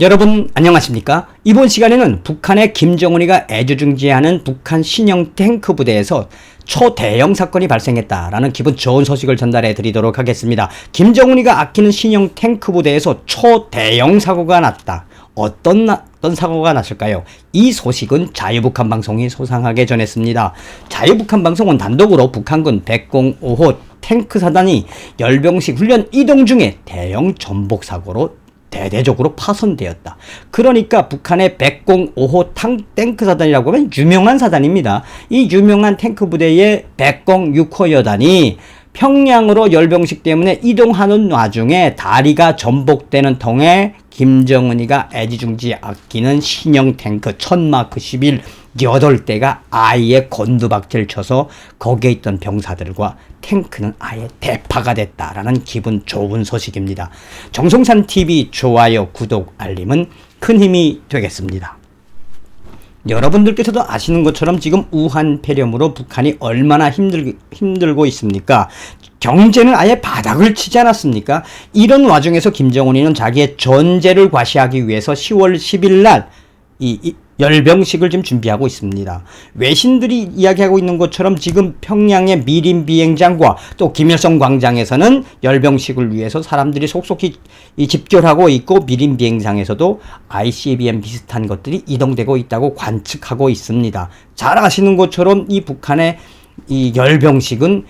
여러분 안녕하십니까? 이번 시간에는 북한의 김정은이가 애지중지하는 북한 신형 탱크 부대에서 초대형 사건이 발생했다라는 기분 좋은 소식을 전달해 드리도록 하겠습니다. 김정은이가 아끼는 신형 탱크 부대에서 초대형 사고가 났다. 어떤 사고가 났을까요? 이 소식은 자유북한 방송이 소상하게 전했습니다. 자유북한 방송은 단독으로 북한군 105호 탱크 사단이 열병식 훈련 이동 중에 대형 전복 사고로 대대적으로 파손되었다. 그러니까 북한의 105호 탱크 사단이라고 하면 유명한 사단입니다. 이 유명한 탱크 부대의 106호 여단이 평양으로 열병식 때문에 이동하는 와중에 다리가 전복되는 통에 김정은이가 애지중지 아끼는 신형 탱크 천마크 11 8대가 아예 곤두박질 쳐서 거기에 있던 병사들과 탱크는 아예 대파가 됐다라는 기분 좋은 소식입니다. 정성산TV 좋아요, 구독, 알림은 큰 힘이 되겠습니다. 여러분들께서도 아시는 것처럼 지금 우한 폐렴으로 북한이 얼마나 힘들고 있습니까? 경제는 아예 바닥을 치지 않았습니까? 이런 와중에서 김정은이는 자기의 존재를 과시하기 위해서 10월 10일 날 열병식을 지금 준비하고 있습니다. 외신들이 이야기하고 있는 것처럼 지금 평양의 미림 비행장과 또 김일성 광장에서는 열병식을 위해서 사람들이 속속히 집결하고 있고 미림 비행장에서도 ICBM 비슷한 것들이 이동되고 있다고 관측하고 있습니다. 잘 아시는 것처럼 이 북한의 이 열병식은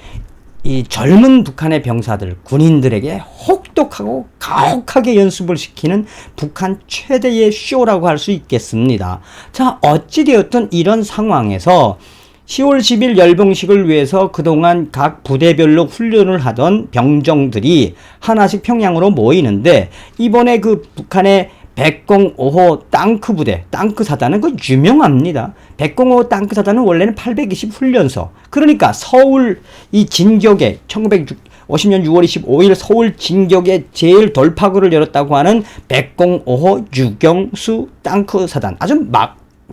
이 젊은 북한의 병사들, 군인들에게 혹독하고 가혹하게 연습을 시키는 북한 최대의 쇼라고 할 수 있겠습니다. 자, 어찌되었든 이런 상황에서 10월 10일 열병식을 위해서 그동안 각 부대별로 훈련을 하던 병정들이 하나씩 평양으로 모이는데 이번에 그 북한의 105호 탱크 부대, 탱크 사단은 그 유명합니다. 105호 탱크 사단은 원래는 820 훈련소. 그러니까 서울 이 진격에 1950년 6월 25일 서울 진격에 제일 돌파구를 열었다고 하는 105호 유경수 탱크 사단. 아주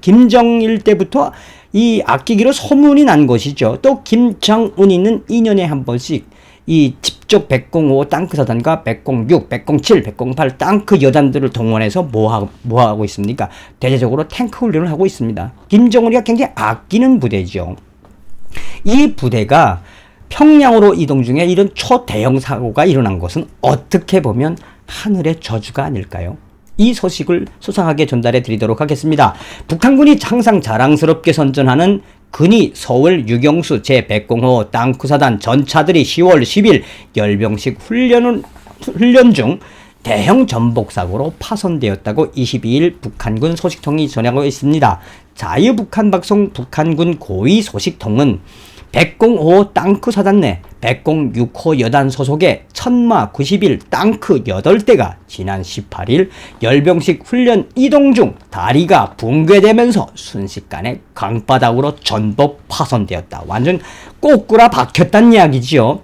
김정일 때부터 이 아끼기로 소문이 난 것이죠. 또 김정은이는 2년에 한 번씩 이 직접 105 탱크 사단과 106, 107, 108 탱크 여단들을 동원해서 뭐 하고 있습니까? 대대적으로 탱크 훈련을 하고 있습니다. 김정은이가 굉장히 아끼는 부대죠. 이 부대가 평양으로 이동 중에 이런 초대형 사고가 일어난 것은 어떻게 보면 하늘의 저주가 아닐까요? 이 소식을 소상하게 전달해 드리도록 하겠습니다. 북한군이 항상 자랑스럽게 선전하는 근위 서울 유경수 제105 탱크 사단 전차들이 10월 10일 열병식 훈련 중 대형 전복 사고로 파손되었다고 22일 북한군 소식통이 전하고 있습니다. 자유북한 방송 북한군 고위 소식통은 105호 탱크 사단 내 106호 여단 소속의 천마 91 탱크 8대가 지난 18일 열병식 훈련 이동 중 다리가 붕괴되면서 순식간에 강바닥으로 전복 파손되었다. 완전 꼬꾸라 박혔다는 이야기지요.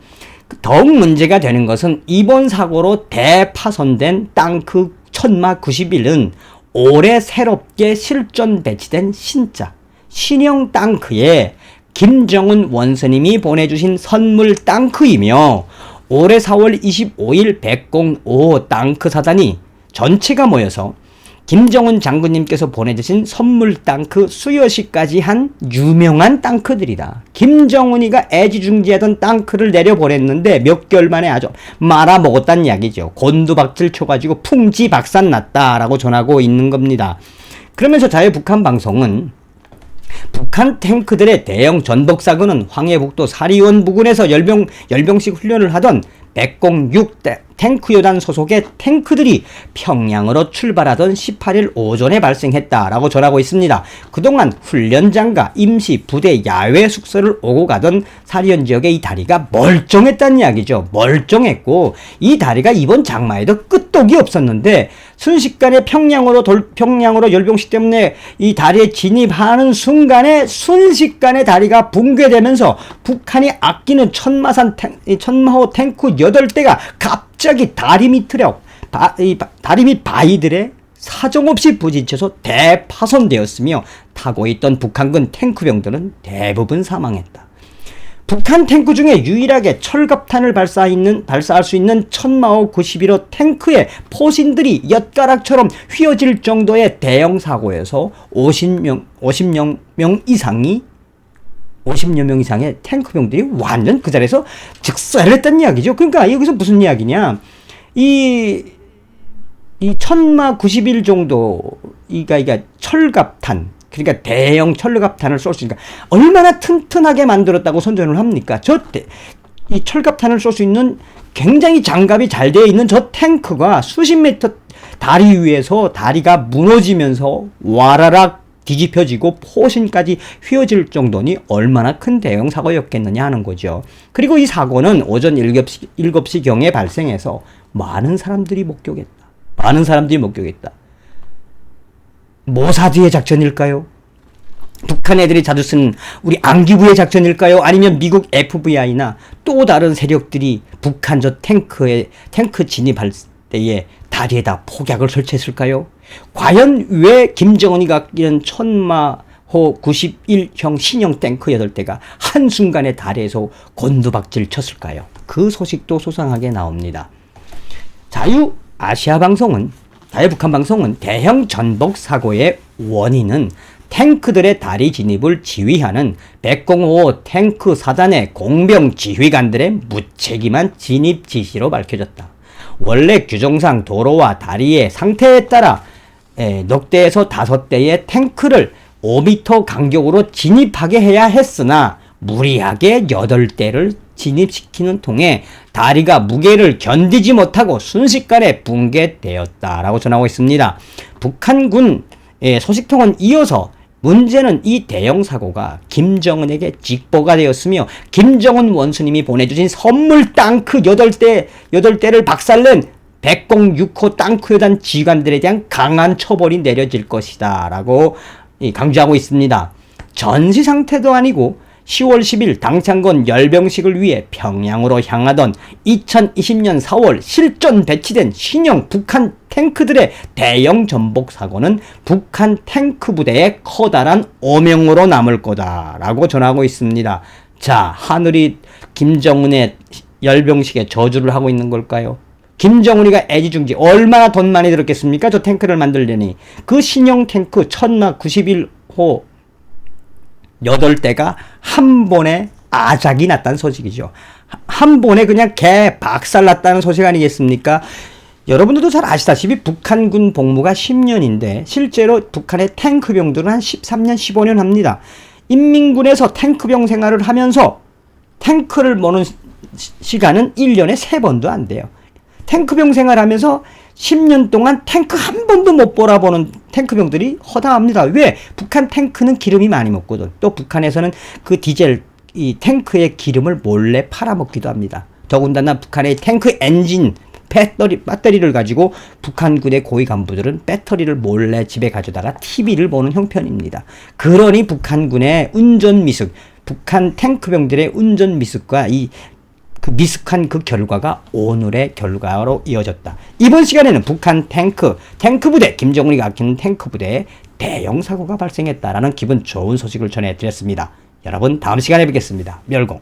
더욱 문제가 되는 것은 이번 사고로 대파손된 탱크 천마 91은 올해 새롭게 실전 배치된 신형 탱크에 김정은 원수님이 보내주신 선물 탱크이며 올해 4월 25일 105 탱크 사단이 전체가 모여서 김정은 장군님께서 보내주신 선물 탱크 수여식까지 한 유명한 탱크들이다. 김정은이가 애지중지하던 탱크를 내려보냈는데 몇 개월 만에 아주 말아먹었다는 이야기죠. 곤두박질 쳐가지고 풍지박산 났다라고 전하고 있는 겁니다. 그러면서 자유북한 방송은 북한 탱크들의 대형 전복 사고는 황해북도 사리원 부근에서 열병식 훈련을 하던 106 탱크 여단 소속의 탱크들이 평양으로 출발하던 18일 오전에 발생했다라고 전하고 있습니다. 그동안 훈련장과 임시 부대 야외 숙소를 오고 가던 사리원 지역의 이 다리가 멀쩡했다는 이야기죠. 멀쩡했고 이 다리가 이번 장마에도 끄떡이 없었는데 순식간에 평양으로 열병식 때문에 이 다리에 진입하는 순식간에 다리가 붕괴되면서 북한이 아끼는 천마호 탱크 8대가 갑자기 다리 밑 바위들에 사정없이 부딪혀서 대파손되었으며 타고 있던 북한군 탱크병들은 대부분 사망했다. 북한 탱크 중에 유일하게 철갑탄을 발사할 수 있는 천마호 91호 탱크의 포신들이 엿가락처럼 휘어질 정도의 대형 사고에서 50여 명 이상의 탱크병들이 완전 그 자리에서 즉사를 했다는 이야기죠. 그러니까 여기서 무슨 이야기냐. 이 천마 91 정도, 그러니까 철갑탄, 그러니까 대형 철갑탄을 쏠 수 있으니까 얼마나 튼튼하게 만들었다고 선전을 합니까? 이 철갑탄을 쏠 수 있는 굉장히 장갑이 잘 되어 있는 저 탱크가 수십 미터 다리 위에서 다리가 무너지면서 와라락 뒤집혀지고 포신까지 휘어질 정도니 얼마나 큰 대형 사고였겠느냐 하는 거죠. 그리고 이 사고는 오전 7시경에 발생해서 많은 사람들이 목격했다. 모사드의 작전일까요? 북한 애들이 자주 쓰는 우리 안기부의 작전일까요? 아니면 미국 FBI나 또 다른 세력들이 북한 저 탱크 진입할 때에 다리에다 폭약을 설치했을까요? 과연 왜 김정은이 갖기는 천마호 91형 신형 탱크 8대가 한순간에 다리에서 곤두박질 쳤을까요? 그 소식도 소상하게 나옵니다. 자유북한 방송은 대형 전복 사고의 원인은 탱크들의 다리 진입을 지휘하는 105호 탱크 사단의 공병 지휘관들의 무책임한 진입 지시로 밝혀졌다. 원래 규정상 도로와 다리의 상태에 따라 넉 대에서 5대의 탱크를 5m 간격으로 진입하게 해야 했으나 무리하게 8대를 진입시키는 통에 다리가 무게를 견디지 못하고 순식간에 붕괴되었다라고 전하고 있습니다. 북한군 소식통은 이어서 문제는 이 대형 사고가 김정은에게 직보가 되었으며 김정은 원수님이 보내주신 선물 땅크 8대를 박살낸 106호 땅크여단 지휘관들에 대한 강한 처벌이 내려질 것이다 라고 강조하고 있습니다. 전시 상태도 아니고 10월 10일 당창건 열병식을 위해 평양으로 향하던 2020년 4월 실전 배치된 신형 북한 탱크들의 대형 전복 사고는 북한 탱크 부대의 커다란 오명으로 남을 거다라고 전하고 있습니다. 자, 하늘이 김정은의 열병식에 저주를 하고 있는 걸까요? 김정은이가 애지중지 얼마나 돈 많이 들었겠습니까? 저 탱크를 만들려니. 그 신형 탱크 천마 91호 8대가 한 번에 아작이 났다는 소식이죠. 한 번에 그냥 개 박살났다는 소식 아니겠습니까? 여러분들도 잘 아시다시피 북한군 복무가 10년인데 실제로 북한의 탱크병들은 한 13년, 15년 합니다. 인민군에서 탱크병 생활을 하면서 탱크를 모는 시간은 1년에 3번도 안 돼요. 탱크병 생활하면서 10년 동안 탱크 한 번도 못 몰아보는 탱크병들이 허다합니다. 왜? 북한 탱크는 기름이 많이 먹거든. 또 북한에서는 그 디젤, 이 탱크의 기름을 몰래 팔아먹기도 합니다. 더군다나 북한의 탱크 엔진, 배터리를 가지고 북한군의 고위 간부들은 배터리를 몰래 집에 가져다가 TV를 보는 형편입니다. 그러니 북한군의 운전 미숙, 북한 탱크병들의 운전 미숙과 미숙한 그 결과가 오늘의 결과로 이어졌다. 이번 시간에는 북한 탱크 부대, 김정은이 아끼는 탱크 부대에 대형 사고가 발생했다라는 기분 좋은 소식을 전해드렸습니다. 여러분 다음 시간에 뵙겠습니다. 멸공.